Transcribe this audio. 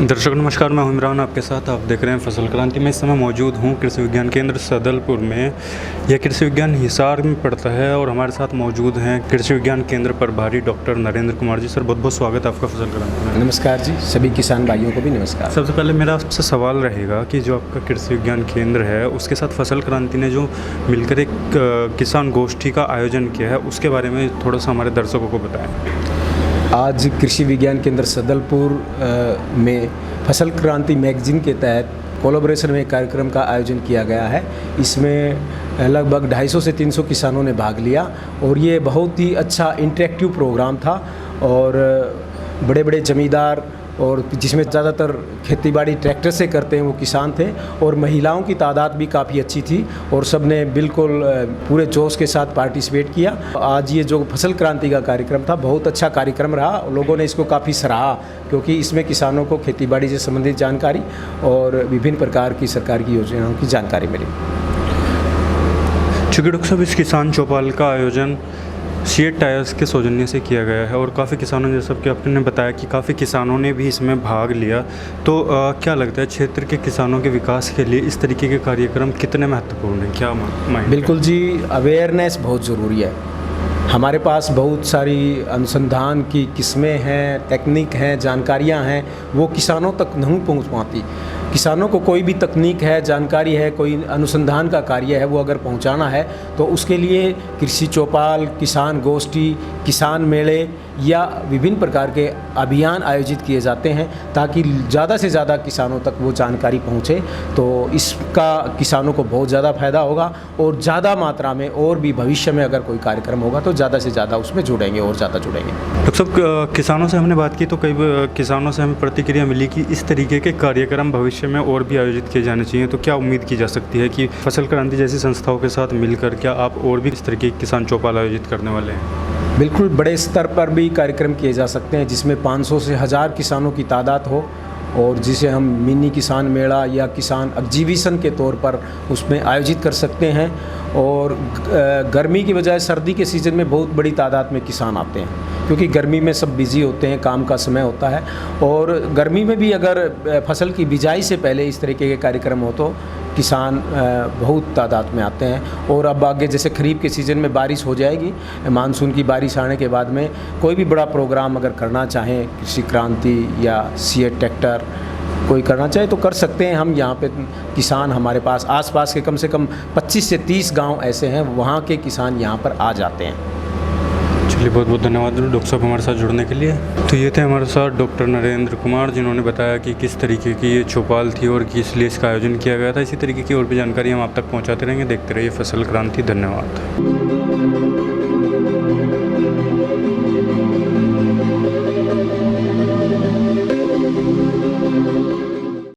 दर्शक नमस्कार, मैं हूं इमरान आपके साथ। आप देख रहे हैं फसल क्रांति में। इस समय मौजूद हूं कृषि विज्ञान केंद्र सदलपुर में। यह कृषि विज्ञान हिसार में पड़ता है और हमारे साथ मौजूद हैं कृषि विज्ञान केंद्र प्रभारी डॉक्टर नरेंद्र कुमार जी। सर, बहुत बहुत स्वागत है आपका फसल क्रांति में। नमस्कार जी, सभी किसान भाइयों को भी नमस्कार। सबसे पहले मेरा आपसे सवाल रहेगा कि जो आपका कृषि विज्ञान केंद्र है उसके साथ फसल क्रांति ने जो मिलकर एक किसान गोष्ठी का आयोजन किया है, उसके बारे में थोड़ा सा हमारे दर्शकों को बताएँ। आज कृषि विज्ञान केंद्र सदलपुर में फसल क्रांति मैगजीन के तहत कोलैबोरेशन में एक कार्यक्रम का आयोजन किया गया है। इसमें लगभग 250 से 300 किसानों ने भाग लिया और ये बहुत ही अच्छा इंटरेक्टिव प्रोग्राम था। और बड़े बड़े जमींदार और जिसमें ज़्यादातर खेतीबाड़ी ट्रैक्टर से करते हैं वो किसान थे और महिलाओं की तादाद भी काफ़ी अच्छी थी और सब ने बिल्कुल पूरे जोश के साथ पार्टिसिपेट किया। आज ये जो फसल क्रांति का कार्यक्रम था, बहुत अच्छा कार्यक्रम रहा। लोगों ने इसको काफ़ी सराहा क्योंकि इसमें किसानों को खेतीबाड़ी से संबंधित जानकारी और विभिन्न प्रकार की सरकार की योजनाओं की जानकारी मिली। चूँकि डॉक्टर साहब, इस किसान चौपाल का आयोजन सीएट टायर्स के सौजन्य से किया गया है और काफ़ी किसानों, जैसा कि आपने बताया कि काफ़ी किसानों ने भी इसमें भाग लिया, तो क्या लगता है क्षेत्र के किसानों के विकास के लिए इस तरीके के कार्यक्रम कितने महत्वपूर्ण हैं? क्या माइंड? बिल्कुल जी, अवेयरनेस बहुत ज़रूरी है। हमारे पास बहुत सारी अनुसंधान की किस्में हैं, टेक्निक हैं, जानकारियां हैं, वो किसानों तक नहीं पहुंच पाती। किसानों को कोई भी तकनीक है, जानकारी है, कोई अनुसंधान का कार्य है, वो अगर पहुंचाना है तो उसके लिए कृषि चौपाल, किसान गोष्ठी, किसान मेले या विभिन्न प्रकार के अभियान आयोजित किए जाते हैं ताकि ज़्यादा से ज़्यादा किसानों तक वो जानकारी पहुँचे। तो इसका किसानों को बहुत ज़्यादा फायदा होगा और ज़्यादा मात्रा में और भी भविष्य में अगर कोई कार्यक्रम होगा तो ज़्यादा से ज़्यादा उसमें जुड़ेंगे और ज़्यादा जुड़ेंगे। डॉक्टर साहब, किसानों से हमने बात की तो कई किसानों से हमें प्रतिक्रिया मिली कि इस तरीके के कार्यक्रम भविष्य में और भी आयोजित किए जाने चाहिए। तो क्या उम्मीद की जा सकती है कि फसल क्रांति जैसी संस्थाओं के साथ मिलकर क्या आप और भी इस तरीके के किसान चौपाल आयोजित करने वाले हैं? बिल्कुल, बड़े स्तर पर भी कार्यक्रम किए जा सकते हैं जिसमें 500 से 1000 किसानों की तादाद हो और जिसे हम मिनी किसान मेला या किसान एग्जीबिशन के तौर पर उसमें आयोजित कर सकते हैं। और गर्मी की बजाय सर्दी के सीज़न में बहुत बड़ी तादाद में किसान आते हैं क्योंकि गर्मी में सब बिज़ी होते हैं, काम का समय होता है। और गर्मी में भी अगर फसल की बिजाई से पहले इस तरीके के कार्यक्रम हो तो किसान बहुत तादाद में आते हैं। और अब आगे जैसे खरीफ के सीज़न में बारिश हो जाएगी, मानसून की बारिश आने के बाद में कोई भी बड़ा प्रोग्राम अगर करना चाहें, कृषि क्रांति या सीएट ट्रैक्टर कोई करना चाहे तो कर सकते हैं। हम यहाँ पे किसान हमारे पास आसपास के कम से कम 25 से 30 गांव ऐसे हैं, वहाँ के किसान यहाँ पर आ जाते हैं। चलिए बहुत बहुत धन्यवाद डॉक्टर साहब हमारे साथ जुड़ने के लिए। तो ये थे हमारे साथ डॉक्टर नरेंद्र कुमार, जिन्होंने बताया कि किस तरीके की ये चौपाल थी और किस लिए इसका आयोजन किया गया था। इसी तरीके की और भी जानकारी हम आप तक पहुँचाते रहेंगे। देखते रहिए फसल क्रांति। धन्यवाद।